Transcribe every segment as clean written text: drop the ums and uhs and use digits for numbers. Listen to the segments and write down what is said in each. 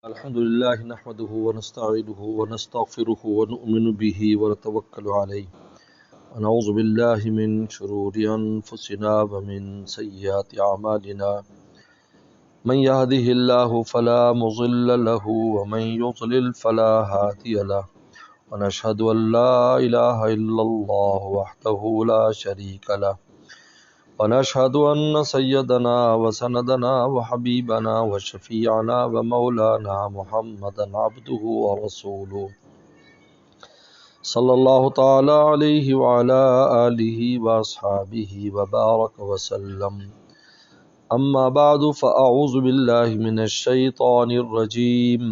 الحمد لله نحمده ونستعينه ونستغفره ونؤمن به ونتوكل عليه ونعوذ بالله من شرور أنفسنا ومن سيئات أعمالنا من يهده الله فلا مضل له ومن يضلل فلا هادي له ونشهد أن لا إله إلا الله وحده لا شريك له ونشهد أن سيدنا وسندنا وحبيبنا وشفيعنا ومولانا محمدا عبده ورسوله صلى الله تعالى عليه وعلى آله وأصحابه وبارك وسلم. أما بعد فأعوذ بالله من الشيطان الرجيم.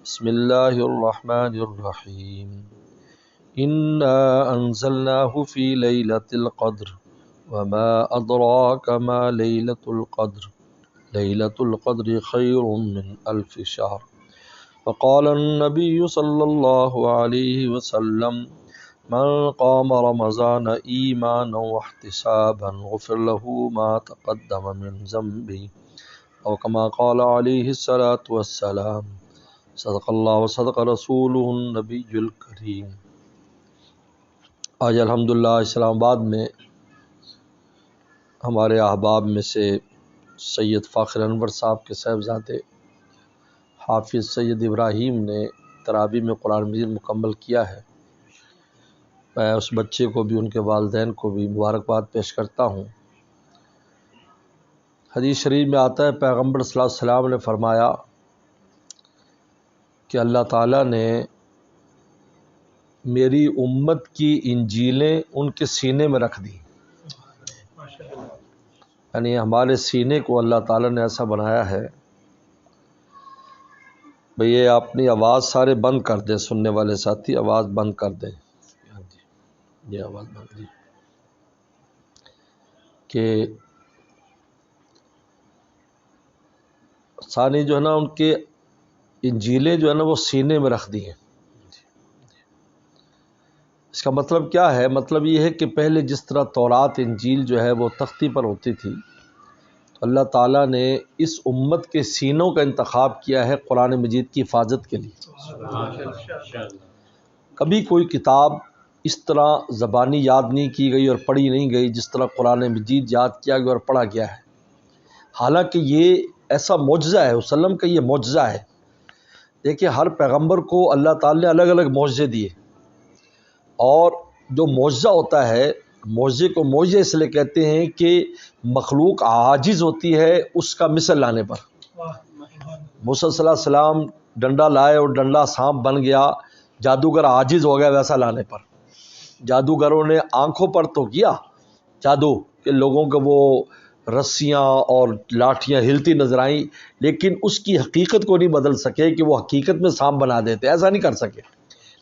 بسم الله الرحمن الرحيم. إنا أنزلناه في ليلة القدر وما أدراك ما ليلة القدر ليلة القدر خير من ألف شهر. فقال النبي صلى الله عليه وسلم من قام رمضان إيمانا واحتسابا غفر له ما تقدم من ذنبه أو كما قال عليه الصلاة والسلام. صدق الله وصدق رسوله النبي الكريم. آج الحمدللہ اسلام آباد میں ہمارے احباب میں سے سید فاخر انور صاحب کے صاحبزادے حافظ سید ابراہیم نے تراویح میں قرآن مجید مکمل کیا ہے. میں اس بچے کو بھی ان کے والدین کو بھی مبارکباد پیش کرتا ہوں. حدیث شریف میں آتا ہے پیغمبر صلی اللہ علیہ وسلم نے فرمایا کہ اللہ تعالیٰ نے میری امت کی انجیلیں ان کے سینے میں رکھ دی. یعنی ہمارے سینے کو اللہ تعالیٰ نے ایسا بنایا ہے. بھئی یہ اپنی آواز سارے بند کر دیں، سننے والے ساتھی آواز بند کر دیں. یہ آواز بند کہ ثانی جو ہے نا ان کے انجیلیں جو ہے نا وہ سینے میں رکھ دی ہیں. اس کا مطلب کیا ہے؟ مطلب یہ ہے کہ پہلے جس طرح تورات انجیل جو ہے وہ تختی پر ہوتی تھی، تو اللہ تعالیٰ نے اس امت کے سینوں کا انتخاب کیا ہے قرآن مجید کی حفاظت کے لیے. کبھی کوئی کتاب اس طرح زبانی یاد نہیں کی گئی اور پڑھی نہیں گئی جس طرح قرآن مجید یاد کیا گیا اور پڑھا گیا ہے. حالانکہ یہ ایسا معجزہ ہے، وسلم کا یہ معجزہ ہے. دیکھیں ہر پیغمبر کو اللہ تعالیٰ نے الگ الگ معجزے دیے، اور جو معجزہ ہوتا ہے، معجزے کو معجزہ اس لیے کہتے ہیں کہ مخلوق عاجز ہوتی ہے اس کا مثل لانے پر. موسیٰ صلی اللہ علیہ وسلم ڈنڈا لائے اور ڈنڈا سانپ بن گیا، جادوگر عاجز ہو گیا ویسا لانے پر. جادوگروں نے آنکھوں پر تو کیا جادو کہ لوگوں کو وہ رسیاں اور لاٹھیاں ہلتی نظر آئیں، لیکن اس کی حقیقت کو نہیں بدل سکے کہ وہ حقیقت میں سانپ بنا دیتے، ایسا نہیں کر سکے.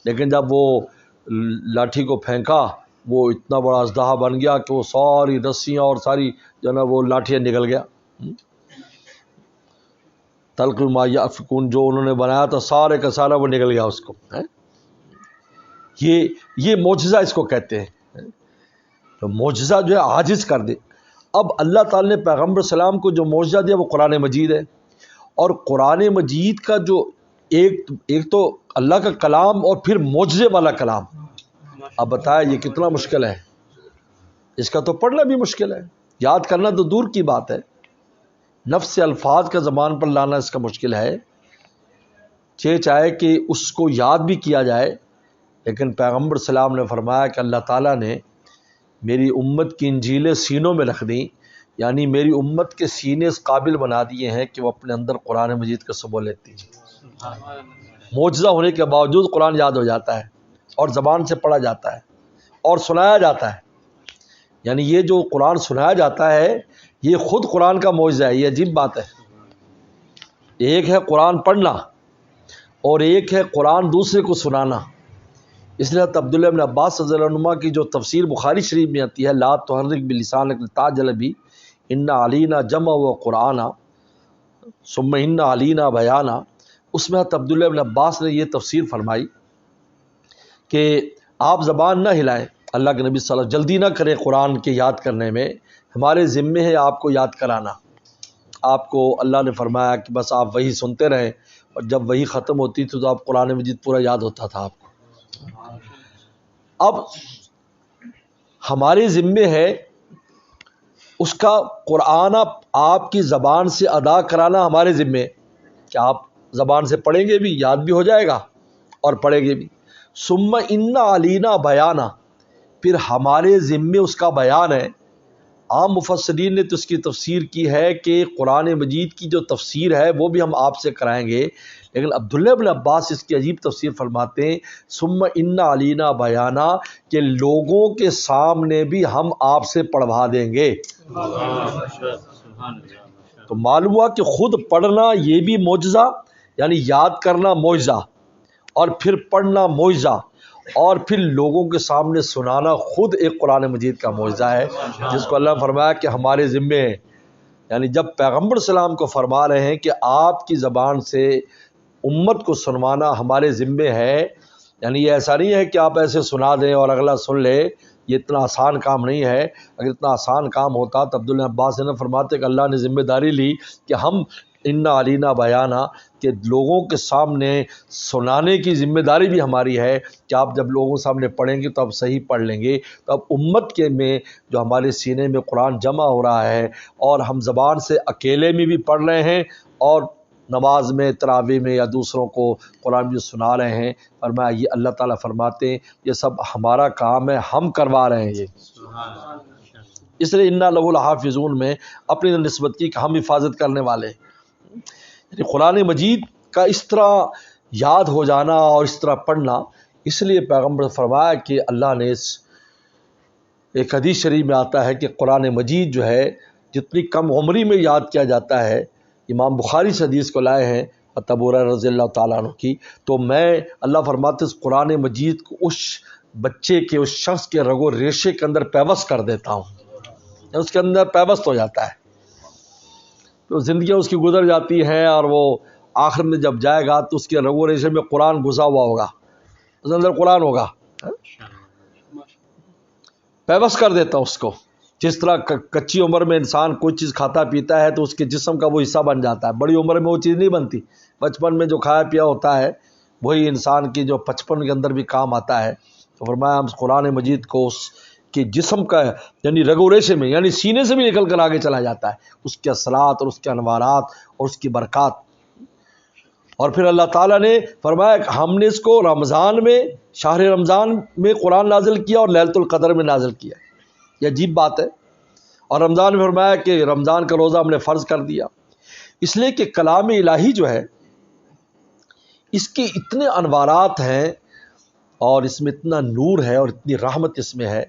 لیکن جب وہ لاٹھی کو پھینکا وہ اتنا بڑا اژدہا بن گیا کہ وہ ساری رسیاں اور ساری جو ہے نا وہ لاٹھیاں نکل گیا. تلق ما یافکون جو انہوں نے بنایا تھا سارے کا سارا وہ نکل گیا اس کو. یہ معجزہ اس کو کہتے ہیں. تو معجزہ جو ہے عاجز کر دے. اب اللہ تعالی نے پیغمبر السلام کو جو معجزہ دیا وہ قرآن مجید ہے. اور قرآن مجید کا جو ایک تو اللہ کا کلام اور پھر معجزے والا کلام. اب بتایا یہ کتنا مشکل ہے. اس کا تو پڑھنا بھی مشکل ہے، یاد کرنا تو دور کی بات ہے. نفس الفاظ کا زبان پر لانا اس کا مشکل ہے. چاہے کہ اس کو یاد بھی کیا جائے، لیکن پیغمبر السلام نے فرمایا کہ اللہ تعالیٰ نے میری امت کی انجیلیں سینوں میں رکھ دیں، یعنی میری امت کے سینے اس قابل بنا دیے ہیں کہ وہ اپنے اندر قرآن مجید کا سبو لیتی ہیں. معجزہ ہونے کے باوجود قرآن یاد ہو جاتا ہے اور زبان سے پڑھا جاتا ہے اور سنایا جاتا ہے. یعنی یہ جو قرآن سنایا جاتا ہے یہ خود قرآن کا معجزہ ہے. یہ عجیب بات ہے. ایک ہے قرآن پڑھنا اور ایک ہے قرآن دوسرے کو سنانا. اس لیے عبداللہ بن عباس رضی اللہ عنہما کی جو تفسیر بخاری شریف میں آتی ہے لا تحرک بلسانک لتعجل بہ ان علینا جمع و قرآنا ثم ان علینا بیانا، اس میں عبداللہ بن عباس نے یہ تفسیر فرمائی کہ آپ زبان نہ ہلائیں، اللہ کے نبی صلی اللہ علیہ وسلم جلدی نہ کریں قرآن کے یاد کرنے میں، ہمارے ذمے ہے آپ کو یاد کرانا. آپ کو اللہ نے فرمایا کہ بس آپ وہی سنتے رہیں اور جب وہی ختم ہوتی تھی تو آپ قرآن مجید پورا یاد ہوتا تھا آپ کو۔ اب ہمارے ذمے ہے اس کا قرآن آپ کی زبان سے ادا کرانا، ہمارے ذمے ہے کہ آپ زبان سے پڑھیں گے بھی، یاد بھی ہو جائے گا اور پڑھیں گے بھی۔ ثم ان علینا بیانہ، پھر ہمارے ذمے اس کا بیان ہے۔ عام مفسرین نے تو اس کی تفسیر کی ہے کہ قرآن مجید کی جو تفسیر ہے وہ بھی ہم آپ سے کرائیں گے، لیکن عبداللہ بن عباس اس کی عجیب تفسیر فرماتے ہیں ثم ان علینا بیانہ، کہ لوگوں کے سامنے بھی ہم آپ سے پڑھوا دیں گے۔ تو معلوم ہوا کہ خود پڑھنا یہ بھی معجزہ، یعنی یاد کرنا معجزہ، اور پھر پڑھنا معجزہ، اور پھر لوگوں کے سامنے سنانا خود ایک قرآن مجید کا معجزہ ہے، جس کو اللہ نے فرمایا کہ ہمارے ذمے ہے۔ یعنی جب پیغمبر سلام کو فرما رہے ہیں کہ آپ کی زبان سے امت کو سنوانا ہمارے ذمے ہے، یعنی یہ ایسا نہیں ہے کہ آپ ایسے سنا دیں اور اگلا سن لے، یہ اتنا آسان کام نہیں ہے۔ اگر اتنا آسان کام ہوتا تو عبداللہ عباس نے فرماتے کہ اللہ نے ذمہ داری لی کہ ہم ان علینا بیانہ، کہ لوگوں کے سامنے سنانے کی ذمہ داری بھی ہماری ہے، کہ آپ جب لوگوں کے سامنے پڑھیں گے تو آپ صحیح پڑھ لیں گے۔ تو اب امت کے میں جو ہمارے سینے میں قرآن جمع ہو رہا ہے اور ہم زبان سے اکیلے میں بھی پڑھ رہے ہیں اور نماز میں، تراویح میں یا دوسروں کو قرآن بھی سنا رہے ہیں، فرمایا یہ اللہ تعالیٰ فرماتے ہیں یہ سب ہمارا کام ہے، ہم کروا رہے ہیں یہ۔ اس لیے انا لہ الحافظون میں اپنی نسبت کی کہ ہم حفاظت کرنے والے ہیں۔ یعنی قرآن مجید کا اس طرح یاد ہو جانا اور اس طرح پڑھنا، اس لیے پیغمبر نے فرمایا کہ اللہ نے ایک حدیث شریف میں آتا ہے کہ قرآن مجید جو ہے جتنی کم عمری میں یاد کیا جاتا ہے، امام بخاری سے حدیث کو لائے ہیں ابو ہریرہ رضی اللہ تعالیٰ عنہ کی، تو میں اللہ فرماتے اس قرآن مجید کو اس بچے کے، اس شخص کے رگ و ریشے کے اندر پیوست کر دیتا ہوں، اس کے اندر پیوست ہو جاتا ہے، تو زندگیاں اس کی گزر جاتی ہیں اور وہ آخر میں جب جائے گا تو اس کے رگ و ریشے میں قرآن گھسا ہوا ہوگا، اس اندر قرآن ہوگا، پیوست کر دیتا ہوں اس کو۔ جس طرح کچی عمر میں انسان کوئی چیز کھاتا پیتا ہے تو اس کے جسم کا وہ حصہ بن جاتا ہے، بڑی عمر میں وہ چیز نہیں بنتی، بچپن میں جو کھایا پیا ہوتا ہے وہی انسان کی جو بچپن کے اندر بھی کام آتا ہے۔ تو فرمایا ہم قرآن مجید کو اس کے جسم کا، یعنی رگ و ریشے میں، یعنی سینے سے بھی نکل کر آگے چلا جاتا ہے، اس کے اثرات اور اس کے انوارات اور اس کی برکات۔ اور پھر اللہ تعالیٰ نے فرمایا کہ ہم نے اس کو رمضان میں، شہر رمضان میں قرآن نازل کیا اور لیلۃ القدر میں نازل کیا، یہ عجیب بات ہے۔ اور رمضان میں فرمایا کہ رمضان کا روزہ ہم نے فرض کر دیا، اس لیے کہ کلام الہی جو ہے اس کے اتنے انوارات ہیں اور اس میں اتنا نور ہے اور اتنی رحمت اس میں ہے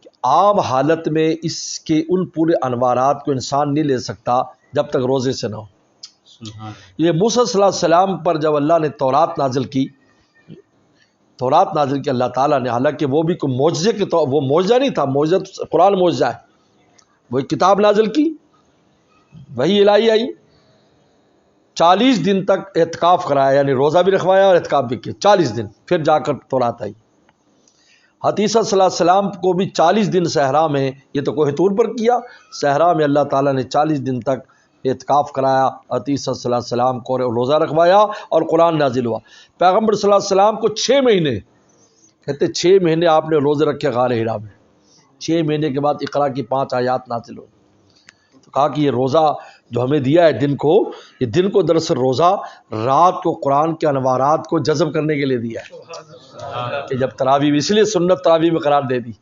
کہ عام حالت میں اس کے ان پورے انوارات کو انسان نہیں لے سکتا جب تک روزے سے نہ ہو۔ یہ موسیٰ صلی اللہ علیہ وسلم پر جب اللہ نے تورات نازل کی، تورات نازل کی اللہ تعالیٰ نے، حالانکہ وہ بھی کوئی معجزے کے طور، وہ معجزہ نہیں تھا، معجزہ قرآن معجزہ ہے، وہ ایک کتاب نازل کی، وہی الہی آئی، 40 دن تک اعتکاف کرایا، یعنی روزہ بھی رکھوایا اور اعتکاف بھی کیا 40 دن، پھر جا کر تورات آئی۔ حدیثہ صلی اللہ علیہ وسلم کو بھی 40 دن صحرا میں، یہ تو کوہ طور پر کیا، صحرا میں اللہ تعالیٰ نے 40 دن تک اعتکاف کرایا، حدیثہ صلی اللہ علیہ وسلم کو روزہ رکھوایا اور قرآن نازل ہوا۔ پیغمبر صلی اللہ علیہ وسلم کو 6 مہینے، کہتے 6 مہینے آپ نے روزے رکھے غار حرا میں، 6 مہینے کے بعد اقرا کی 5 آیات نازل ہوئی۔ تو کہا کہ یہ روزہ جو ہمیں دیا ہے دن کو، یہ دن کو دراصل روزہ رات کو قرآن کے انوارات کو جذب کرنے کے لیے دیا ہے، کہ جب تراویح، اس لیے سنت تراویح میں قرار دے دی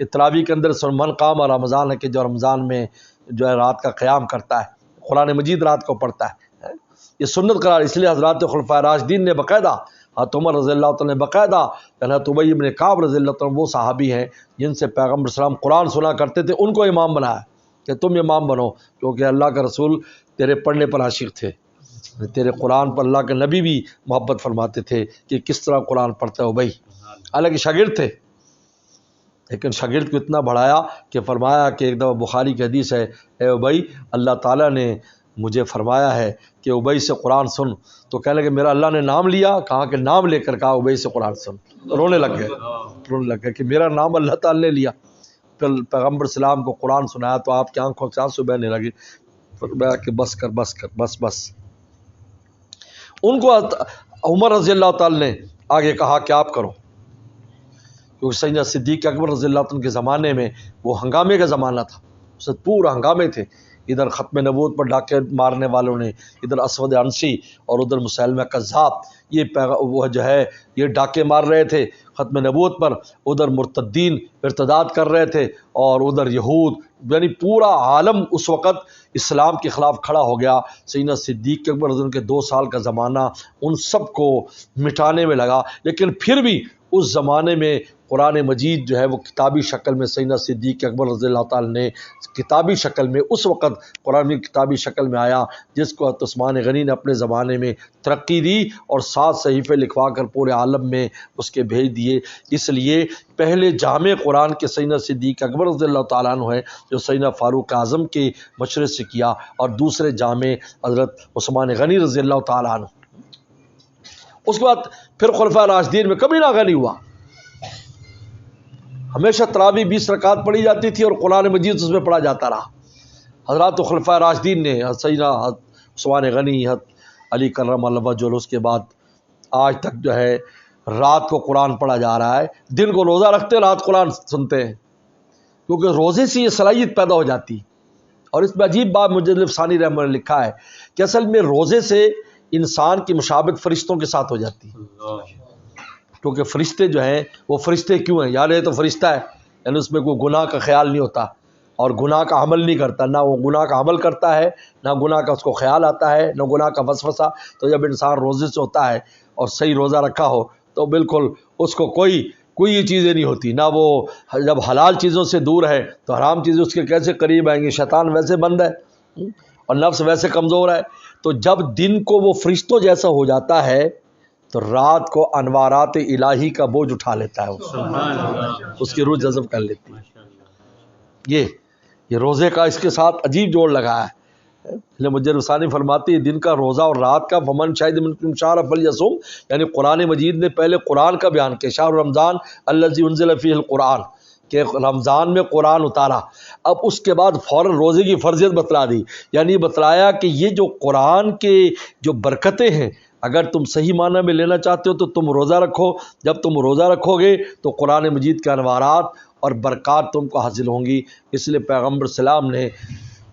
کہ تراویح کے اندر من قام اور رمضان ہے، کہ جو رمضان میں جو ہے رات کا قیام کرتا ہے، قرآن مجید رات کو پڑھتا ہے، یہ سنت قرار۔ اس لیے حضرات خلفائے راشدین نے باقاعدہ، حضرت عمر رضی اللہ تعالیٰ نے باقاعدہ، حضرت ابی بن کعب رضی اللہ تعالیٰ وہ صحابی ہیں جن سے پیغمبر صلی اللہ علیہ وسلم قرآن سنا کرتے تھے، ان کو امام بنایا کہ تم امام بنو، کیونکہ اللہ کا رسول تیرے پڑھنے پر عاشق تھے، تیرے قرآن پر اللہ کے نبی بھی محبت فرماتے تھے کہ کس طرح قرآن پڑھتے ہو بھائی، حالانکہ شاگرد تھے، لیکن شاگرد کو اتنا بڑھایا کہ فرمایا کہ ایک دفعہ بخاری کی حدیث ہے، اے ابی اللہ تعالیٰ نے مجھے فرمایا ہے کہ ابی سے قرآن سن، تو کہنے لگے میرا اللہ نے نام لیا، کہا کہ نام لے کر کہا ابی سے قرآن سن، رونے لگ گئے کہ میرا نام اللہ تعالیٰ نے لیا۔ پھر پیغمبر سلام کو قرآن سنایا تو آپ کی آنکھوں سے آنسو بہنے لگے، فرمایا کہ بس کر بس کر، بس بس۔ ان کو عمر رضی اللہ تعالی نے آگے کہا کہ آپ کرو، کیونکہ سیدنا صدیق اکبر رضی اللہ عنہ کے زمانے میں وہ ہنگامے کا زمانہ تھا، اس سے پورا ہنگامے تھے، ادھر ختم نبوت پر ڈاکے مارنے والوں نے، ادھر اسود عنسی اور ادھر مسیلمہ کذاب، وہ جو ہے یہ ڈاکے مار رہے تھے ختم نبوت پر، ادھر مرتدین ارتداد کر رہے تھے، اور ادھر یہود، یعنی پورا عالم اس وقت اسلام کے خلاف کھڑا ہو گیا۔ سیدنا صدیق اکبر رضی اللہ عنہ کے 2 سال کا زمانہ ان سب کو مٹانے میں لگا، لیکن پھر بھی اس زمانے میں قرآن مجید جو ہے وہ کتابی شکل میں سیدنا صدیق اکبر رضی اللہ تعالی نے کتابی شکل میں اس وقت قرآن مجید کتابی شکل میں آیا، جس کو حضرت عثمان غنی نے اپنے زمانے میں ترقی دی اور 7 صحیفے لکھوا کر پورے عالم میں اس کے بھیج دیے۔ اس لیے پہلے جامع قرآن کے سیدنا صدیق اکبر رضی اللہ تعالیٰ عنہ ہے جو سیدنا فاروق اعظم کے مشورے سے کیا، اور دوسرے جامع حضرت عثمان غنی رضی اللہ تعالیٰ عنہ۔ اس کے بعد پھر خلفاء راشدین میں کبھی ناغہ نہیں ہوا، ہمیشہ تراویح 20 رکعت پڑھی جاتی تھی اور قرآن مجید اس میں پڑھا جاتا رہا۔ حضرات خلفاء راشدین نے سیدنا عثمان غنی، علی کرم اللہ وجہہ، اس کے بعد آج تک جو ہے رات کو قرآن پڑھا جا رہا ہے، دن کو روزہ رکھتے رات قرآن سنتے ہیں، کیونکہ روزے سے یہ صلاحیت پیدا ہو جاتی۔ اور اس میں عجیب بات مجدد ثانی رحمہ نے لکھا ہے کہ اصل میں روزے سے انسان کی مشابہت فرشتوں کے ساتھ ہو جاتی ہے، کیونکہ فرشتے جو ہیں وہ فرشتے کیوں ہیں، یار یہ تو فرشتہ ہے، یعنی اس میں کوئی گناہ کا خیال نہیں ہوتا اور گناہ کا عمل نہیں کرتا، نہ وہ گناہ کا عمل کرتا ہے، نہ گناہ کا اس کو خیال آتا ہے، نہ گناہ کا وسوسہ۔ تو جب انسان روزے سے ہوتا ہے اور صحیح روزہ رکھا ہو تو بالکل اس کو کوئی یہ چیزیں نہیں ہوتی، نہ وہ جب حلال چیزوں سے دور ہے تو حرام چیزیں اس کے کیسے قریب آئیں گی، شیطان ویسے بند ہے اور نفس ویسے کمزور ہے۔ تو جب دن کو وہ فرشتوں جیسا ہو جاتا ہے تو رات کو انوارات الہی کا بوجھ اٹھا لیتا ہے، اس کی روح جذب کر لیتی ہے۔ یہ روزے کا اس کے ساتھ عجیب جوڑ لگا ہے۔ مجدد ثانی فرماتی ہے دن کا روزہ اور رات کا فمن شہد منکم شہر فلیصم، یعنی قرآن مجید نے پہلے قرآن کا بیان کیا، شہر رمضان الذی انزل فیہ القرآن، کہ رمضان میں قرآن اتارا، اب اس کے بعد فوراً روزے کی فرضیت بتلا دی، یعنی بتلایا کہ یہ جو قرآن کے جو برکتیں ہیں اگر تم صحیح معنی میں لینا چاہتے ہو تو تم روزہ رکھو، جب تم روزہ رکھو گے تو قرآن مجید کے انوارات اور برکات تم کو حاصل ہوں گی۔ اس لیے پیغمبر السلام نے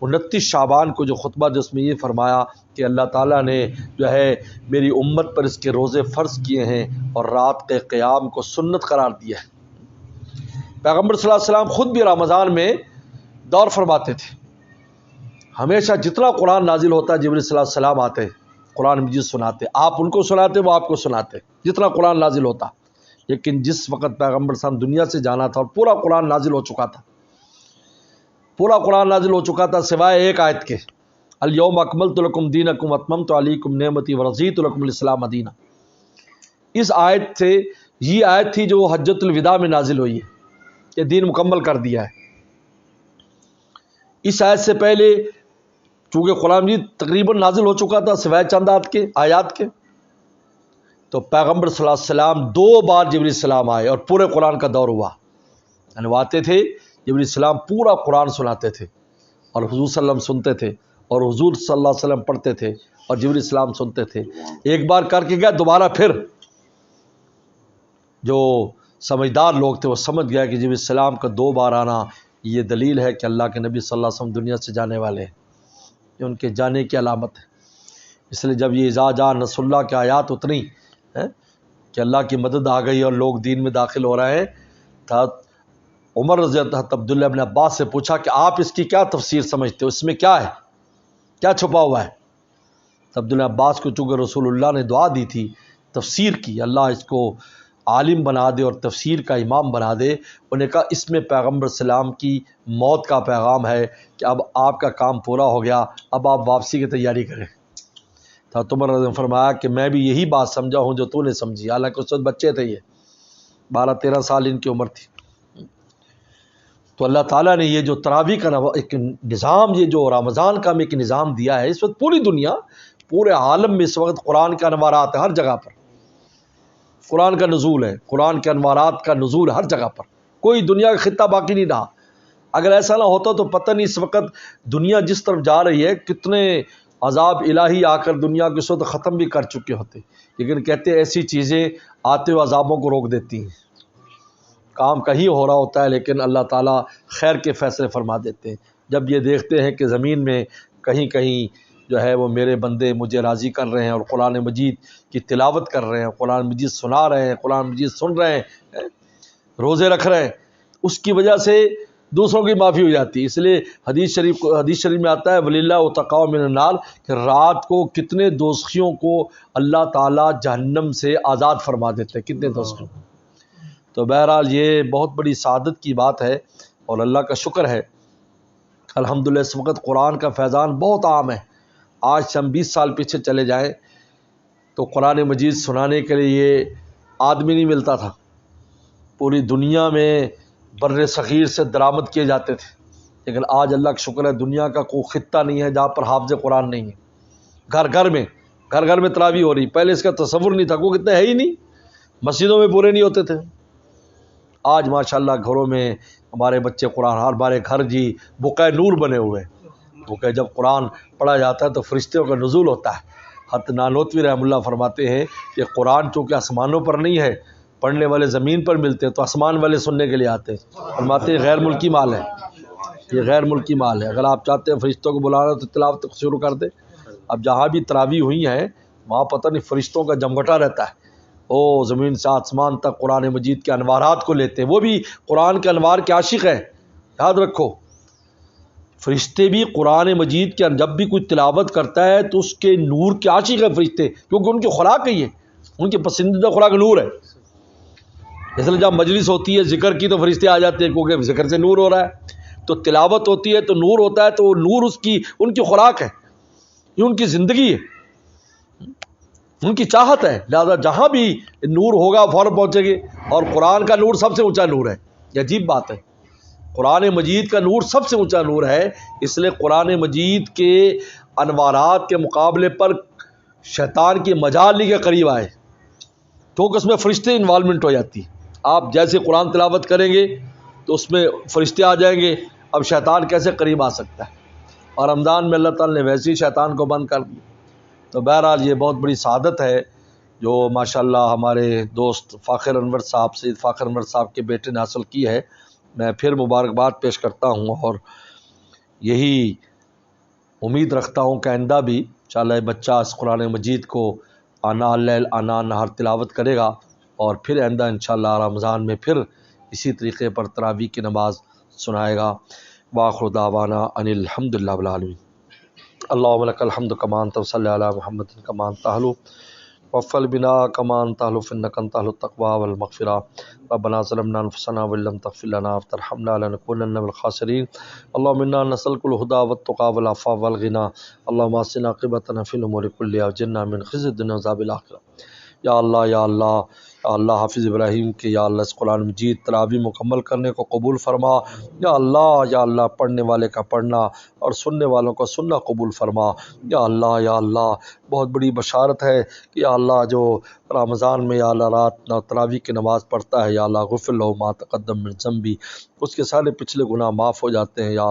29 شعبان کو جو خطبہ جس میں یہ فرمایا کہ اللہ تعالیٰ نے جو ہے میری امت پر اس کے روزے فرض کیے ہیں اور رات کے قیام کو سنت قرار دیا ہے۔ پیغمبر صلی اللہ علیہ وسلم خود بھی رمضان میں دور فرماتے تھے، ہمیشہ جتنا قرآن نازل ہوتا ہے جبرائیل صلی اللہ علیہ وسلم آتے قرآن مجید سناتے، آپ ان کو سناتے وہ آپ کو سناتے، جتنا قرآن نازل ہوتا۔ لیکن جس وقت پیغمبر صلی اللہ علیہ وسلم دنیا سے جانا تھا اور پورا قرآن نازل ہو چکا تھا، پورا قرآن نازل ہو چکا تھا سوائے ایک آیت کے، الیوم اکملت لکم دینکم واتممت علیکم نعمتی ورضیت لکم الاسلام دینہ۔ اس آیت سے یہ آیت تھی جو حجۃ الوداع میں نازل ہوئی ہے کہ دین مکمل کر دیا ہے۔ اس آیت سے پہلے چونکہ قرآن مجید تقریباً نازل ہو چکا تھا سوائے چند آیات کے، تو پیغمبر صلی اللہ علیہ وسلم 2 بار جبرائیل السلام آئے اور پورے قرآن کا دور ہوا، یعنی وہ آتے تھے جبرائیل السلام پورا قرآن سناتے تھے اور حضور صلی اللہ علیہ وسلم سنتے تھے اور حضور صلی اللہ علیہ وسلم پڑھتے تھے اور جبرائیل السلام سنتے تھے۔ ایک بار کر کے گیا، دوبارہ پھر جو سمجھدار لوگ تھے وہ سمجھ گیا کہ جبرائیل السلام کا 2 بار آنا یہ دلیل ہے کہ اللہ کے نبی صلی اللہ علیہ وسلم دنیا سے جانے والے ہیں، یہ ان کے جانے کی علامت ہے۔ اس لیے جب یہ اذا جاء نصر اللہ کی آیات اتری کہ اللہ کی مدد آ گئی اور لوگ دین میں داخل ہو رہے ہیں، تھا عمر رضی اللہ عنہ عبداللہ ابن عباس سے پوچھا کہ آپ اس کی کیا تفسیر سمجھتے ہو، اس میں کیا ہے، کیا چھپا ہوا ہے؟ تو عبداللہ عباس کو چونکہ رسول اللہ نے دعا دی تھی تفسیر کی، اللہ اس کو عالم بنا دے اور تفسیر کا امام بنا دے، انہوں نے کہا اس میں پیغمبر السلام کی موت کا پیغام ہے کہ اب آپ کا کام پورا ہو گیا، اب آپ واپسی کی تیاری کریں۔ تو عمر نے فرمایا کہ میں بھی یہی بات سمجھا ہوں جو تو نے سمجھی، حالانکہ اس وقت بچے تھے، یہ 12-13 سال ان کی عمر تھی۔ تو اللہ تعالیٰ نے یہ جو تراویح کا ایک نظام، یہ جو رمضان کا ایک نظام دیا ہے، اس وقت پوری دنیا پورے عالم میں اس وقت قرآن کے انوارات ہیں، ہر جگہ پر قرآن کا نزول ہے، قرآن کے انوارات کا نزول ہر جگہ پر، کوئی دنیا کا خطہ باقی نہیں رہا۔ اگر ایسا نہ ہوتا تو پتہ نہیں اس وقت دنیا جس طرف جا رہی ہے کتنے عذاب الہی آ کر دنیا کے سود ختم بھی کر چکے ہوتے، لیکن کہتے ایسی چیزیں آتے ہوئے عذابوں کو روک دیتی ہیں۔ کام کہیں ہو رہا ہوتا ہے لیکن اللہ تعالیٰ خیر کے فیصلے فرما دیتے ہیں۔ جب یہ دیکھتے ہیں کہ زمین میں کہیں کہیں جو ہے وہ میرے بندے مجھے راضی کر رہے ہیں اور قرآن مجید کی تلاوت کر رہے ہیں، قرآن مجید سنا رہے ہیں، قرآن مجید سن رہے ہیں، روزے رکھ رہے ہیں، اس کی وجہ سے دوسروں کی معافی ہو جاتی ہے۔ اس لیے حدیث شریف میں آتا ہے وَلِلَّهِ وَتَقَاءُ مِنَ النَّارِ، کہ رات کو کتنے دوزخیوں کو اللہ تعالیٰ جہنم سے آزاد فرما دیتے ہیں، کتنے دوزخیوں۔ تو بہرحال یہ بہت بڑی سعادت کی بات ہے اور اللہ کا شکر ہے الحمدللہ اس وقت قرآن کا فیضان بہت عام ہے۔ آج سے ہم 20 سال پیچھے چلے جائیں تو قرآن مجید سنانے کے لیے آدمی نہیں ملتا تھا، پوری دنیا میں بر صغیر سے درآمد کیے جاتے تھے، لیکن آج اللہ کا شکر ہے دنیا کا کوئی خطہ نہیں ہے جہاں پر حافظ قرآن نہیں ہے۔ گھر گھر میں تراویح ہو رہی، پہلے اس کا تصور نہیں تھا، کوئی کتنے ہے ہی نہیں، مسجدوں میں پورے نہیں ہوتے تھے۔ آج ماشاءاللہ گھروں میں ہمارے بچے قرآن، ہمارے گھر جی بقع نور بنے ہوئے ہیں، بقع جب قرآن پڑھا جاتا ہے تو فرشتوں کا نزول ہوتا ہے۔ حضرت نانوتوی رحمہ اللہ فرماتے ہیں کہ قرآن چونکہ آسمانوں پر نہیں ہے، پڑھنے والے زمین پر ملتے ہیں تو آسمان والے سننے کے لیے آتے ہیں۔ فرماتے ہیں غیر ملکی مال ہے، یہ غیر ملکی مال ہے، اگر آپ چاہتے ہیں فرشتوں کو بلانا تو تلاوت شروع کر دیں۔ اب جہاں بھی تراویح ہوئی ہیں وہاں پتہ نہیں فرشتوں کا جمگٹا رہتا ہے، او زمین سے آسمان تک قرآن مجید کے انوارات کو لیتے ہیں، وہ بھی قرآن کے انوار کے عاشق ہیں۔ یاد رکھو فرشتے بھی قرآن مجید کے جب بھی کوئی تلاوت کرتا ہے تو اس کے نور کے عاشق ہیں فرشتے، کیونکہ ان کی خوراک ہی ہے، ان کی پسندیدہ خوراک نور ہے۔ اس لیے جب مجلس ہوتی ہے ذکر کی تو فرشتے آ جاتے ہیں کیونکہ ذکر سے نور ہو رہا ہے، تو تلاوت ہوتی ہے تو نور ہوتا ہے، تو وہ نور ان کی خوراک ہے، یہ ان کی زندگی ہے، ان کی چاہت ہے، لہذا جہاں بھی نور ہوگا فوراً پہنچے گے۔ اور قرآن کا نور سب سے اونچا نور ہے، یہ عجیب بات ہے، قرآن مجید کا نور سب سے اونچا نور ہے، اس لیے قرآن مجید کے انوارات کے مقابلے پر شیطان کی مجال نہیں کے قریب آئے، کیونکہ اس میں فرشتے انوالومنٹ ہو جاتی ہے۔ آپ جیسے قرآن تلاوت کریں گے تو اس میں فرشتے آ جائیں گے، اب شیطان کیسے قریب آ سکتا ہے؟ اور رمضان میں اللہ تعالیٰ نے ویسے ہی شیطان کو بند کر دیا۔ تو بہرحال یہ بہت بڑی سعادت ہے جو ماشاءاللہ ہمارے دوست فاخر انور صاحب، سید فاخر انور صاحب کے بیٹے نے حاصل کی ہے۔ میں پھر مبارکباد پیش کرتا ہوں اور یہی امید رکھتا ہوں کہ آئندہ بھی انشاءاللہ یہ بچہ اس قرآن مجید کو آنا اللیل آنا نہار تلاوت کرے گا، اور پھر آئندہ انشاءاللہ رمضان میں پھر اسی طریقے پر تراویح کی نماز سنائے گا۔ وآخر دعوانا ان الحمد للہ رب العالمین۔ اللہم لک الحمد کما انت وصلی علی محمد کما انت اہل وفل بنا کما انت اہل فانک انت اہل التقوی والمغفرہ۔ ربنا ظلمنا انفسنا وان لم تغفر لنا وترحمنا لنکونن من الخاسرین۔ اللہم انا نسألک الہدی والتقی والعفاف والغنی۔ اللہم احسن عاقبتنا فی الامور کلہا واجرنا من خزی الدنیا وعذاب الآخرہ۔ یا اللہ یا اللہ یا اللہ، حافظ ابراہیم کے یا اللہ اس قرآن مجید تراویح مکمل کرنے کو قبول فرما۔ یا اللہ پڑھنے والے کا پڑھنا اور سننے والوں کا سننا قبول فرما۔ یا اللہ بہت بڑی بشارت ہے کہ یا اللہ جو رمضان میں یا اللہ رات تراویح کی نماز پڑھتا ہے، یا اللہ غفر لہ ما تقدم من ذنبی، اس کے سارے پچھلے گناہ معاف ہو جاتے ہیں۔ یا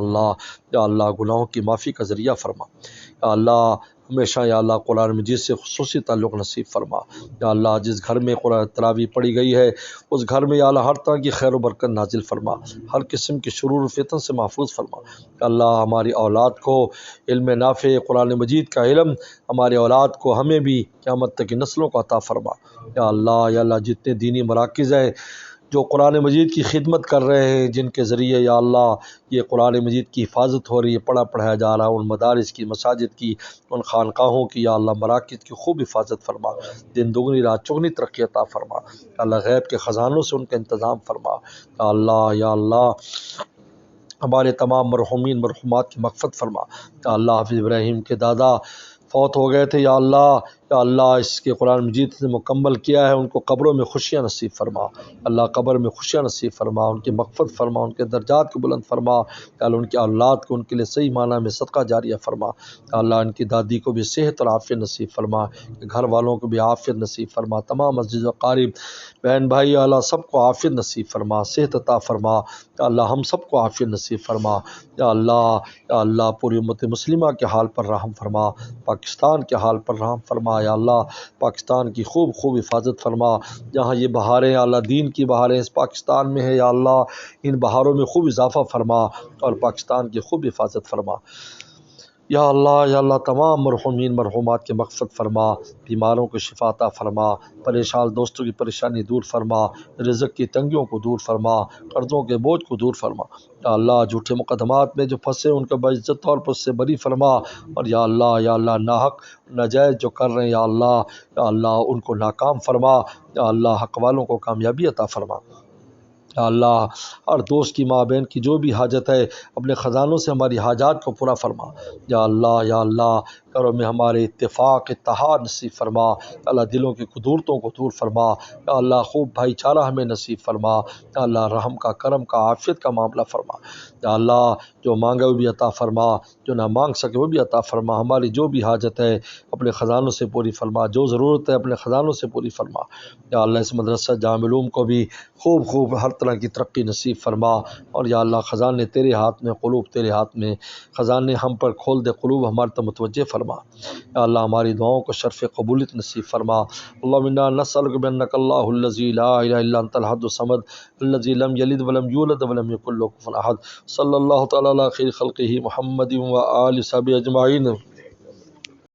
اللہ گناہوں کی معافی کا ذریعہ فرما۔ یا اللہ ہمیشہ یا اللہ قرآن مجید سے خصوصی تعلق نصیب فرما۔ یا اللہ جس گھر میں قرآن تراویح پڑھی گئی ہے اس گھر میں یا اللہ ہر طرح کی خیر و برکت نازل فرما، ہر قسم کی شرور و فتن سے محفوظ فرما۔ یا اللہ ہماری اولاد کو علم نافع قرآن مجید کا علم، ہماری اولاد کو ہمیں بھی قیامت تک کی نسلوں کو عطا فرما۔ یا اللہ جتنے دینی مراکز ہیں جو قرآن مجید کی خدمت کر رہے ہیں، جن کے ذریعے یا اللہ یہ قرآن مجید کی حفاظت ہو رہی ہے، پڑھایا جا رہا ہے، ان مدارس کی، مساجد کی، ان خانقاہوں کی یا اللہ مراکز کی خوب حفاظت فرما، دن دگنی رات چگنی ترقی عطا فرما۔ یا اللہ غیب کے خزانوں سے ان کا انتظام فرما۔ یا اللہ ہمارے تمام مرحومین مرحومات کی مغفرت فرما۔ یا اللہ حافظ ابراہیم کے دادا فوت ہو گئے تھے، یا اللہ یا اللہ اس کے قرآن مجید سے مکمل کیا ہے ان کو قبروں میں خوشیاں نصیب فرما، اللہ قبر میں خوشیاں نصیب فرما، ان کی مغفرت فرما، ان کے درجات کو بلند فرما، یا اللہ ان کی اولاد کو ان کے لیے صحیح معنی میں صدقہ جاریہ فرما، یا اللہ ان کی دادی کو بھی صحت اور عافیت نصیب فرما، گھر والوں کو بھی عافیت نصیب فرما، تمام مسجد و قارب بہن بھائی یا اللہ سب کو عافیت نصیب فرما، صحت عطا فرما، یا اللہ ہم سب کو عافیت نصیب فرما، یا اللہ پوری امت مسلمہ کے حال پر رحم فرما، پاکستان کے حال پر رحم فرما، یا اللہ پاکستان کی خوب خوب حفاظت فرما، جہاں یہ بہاریں یا اللہ دین کی بہاریں اس پاکستان میں ہے یا اللہ ان بہاروں میں خوب اضافہ فرما اور پاکستان کی خوب حفاظت فرما، یا اللہ تمام مرحومین مرحومات کے مغفرت فرما، بیماروں کو شفا عطا فرما، پریشان دوستوں کی پریشانی دور فرما، رزق کی تنگیوں کو دور فرما، قرضوں کے بوجھ کو دور فرما، یا اللہ جھوٹے مقدمات میں جو پھنسے ان کو باعزت طور پر اس سے بری فرما، اور یا اللہ ناحق ناجائز جو کر رہے ہیں یا اللہ ان کو ناکام فرما، یا اللہ حق والوں کو کامیابی عطا فرما، یا اللہ ہر دوست کی ماں بہن کی جو بھی حاجت ہے اپنے خزانوں سے ہماری حاجات کو پورا فرما، یا اللہ کرو میں ہمارے اتفاق اتحاد نصیب فرما، یا اللہ دلوں کی قدورتوں کو دور فرما، یا اللہ خوب بھائی چارہ ہمیں نصیب فرما، یا اللہ رحم کا کرم کا عافیت کا معاملہ فرما، یا اللہ جو مانگے وہ بھی عطا فرما، جو نہ مانگ سکے وہ بھی عطا فرما، ہماری جو بھی حاجت ہے اپنے خزانوں سے پوری فرما، جو ضرورت ہے اپنے خزانوں سے پوری فرما، یا اللہ اس مدرسہ جامع علوم کو بھی خوب ہر طرح کی ترقی نصیب فرما، اور یا اللہ خزانے تیرے ہاتھ میں، قلوب تیرے ہاتھ میں، خزانے ہم پر کھول دے، قلوب ہمارے تک متوجہ فرما، یا اللہ ہماری دعاؤں کو شرف قبولیت نصیب فرما، اللہم انا نسألک بانک اللہ الذی لا الہ الا انت الاحد الصمد الذی لم یلد ولم یولد ولم یکن له کفوا احد، صلی اللہ تعالی علی خیر خلقہ محمد و آلہ وصحبہ اجمعین۔